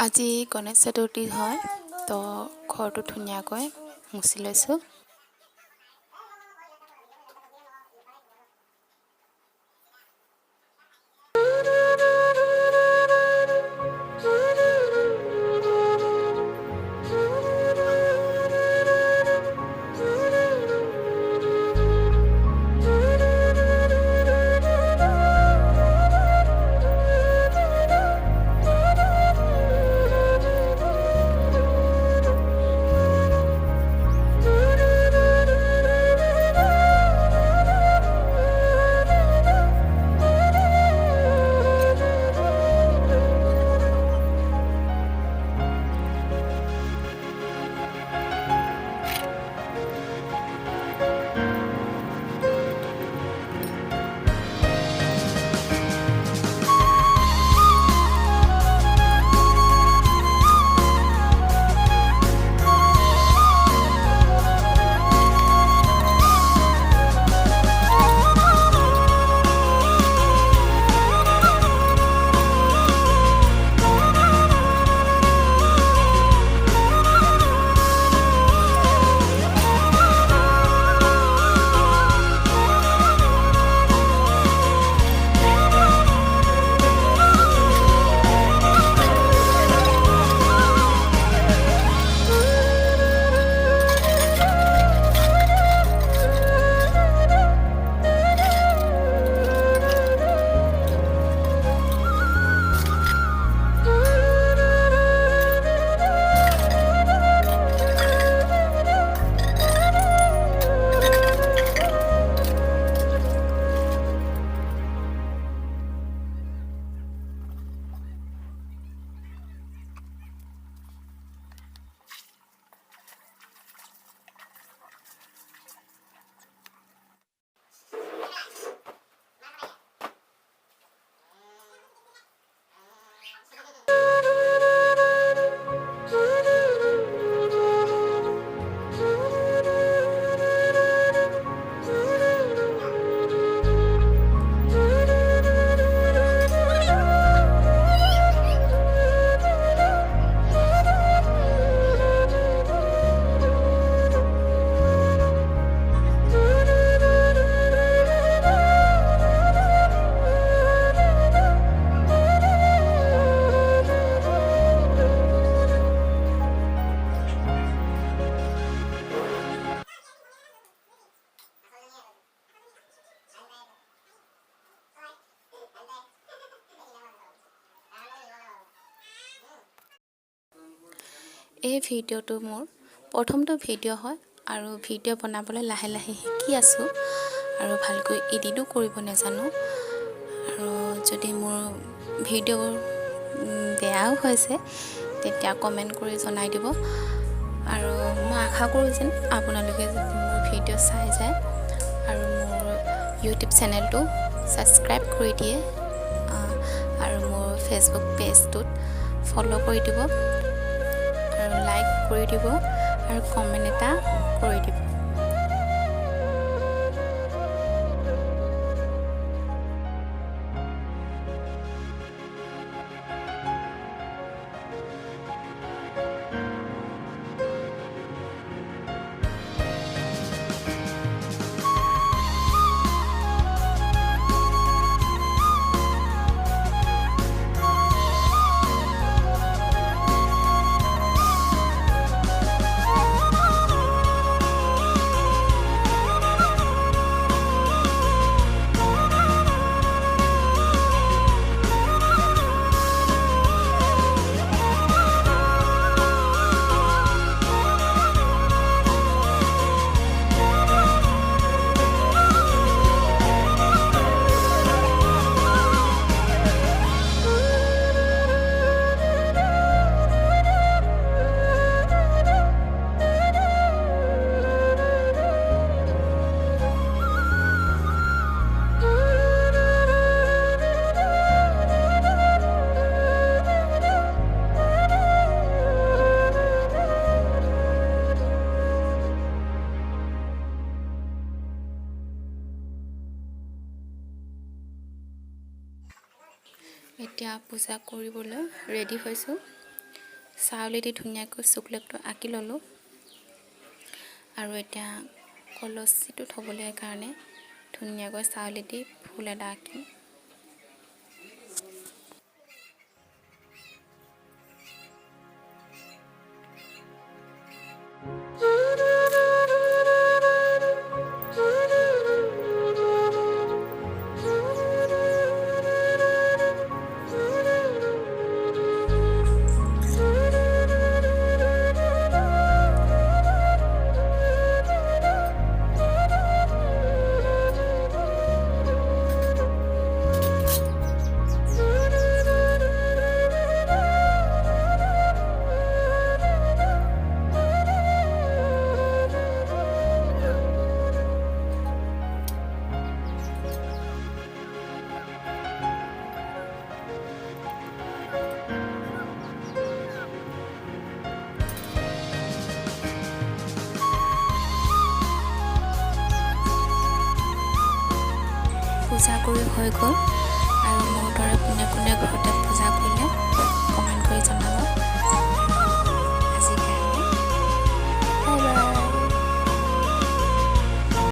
আজি গণেশ চতুৰ্থী হয়, তো ঘৰটো ধুনীয়াকৈ মুচি লৈছোঁ। এই ভিডিঅ'টো মোৰ প্ৰথমটো ভিডিঅ' হয় আৰু ভিডিঅ' বনাবলৈ লাহে লাহে শিকি আছোঁ আৰু ভালকৈ এডিটো কৰিব নাজানো। আৰু যদি মোৰ ভিডিঅ' বেয়াও হৈছে তেতিয়া কমেণ্ট কৰি জনাই দিব। আৰু মই আশা কৰোঁ যেন আপোনালোকে যদি মোৰ ভিডিঅ' চাই যায় আৰু মোৰ ইউটিউব চেনেলটো ছাবস্ক্ৰাইব কৰি দিয়ে আৰু মোৰ ফেচবুক পেজটোত ফ'ল' কৰি দিব আৰু লাইক কৰি দিব আৰু কমেণ্ট এটা কৰি দিব। এতিয়া পূজা কৰিবলৈ ৰেডি হৈছোঁ। চাউলে দি ধুনীয়াকৈ চুকলেটটো আঁকি ল'লোঁ। আৰু এতিয়া কলচীটো থ'বলৈ কাৰণে ধুনীয়াকৈ চাউলে দি ফুল এটা আঁকিম। পূজা কৰি হৈ গ'ল আৰু মোৰ দৰে কোনে কোনে ঘৰতে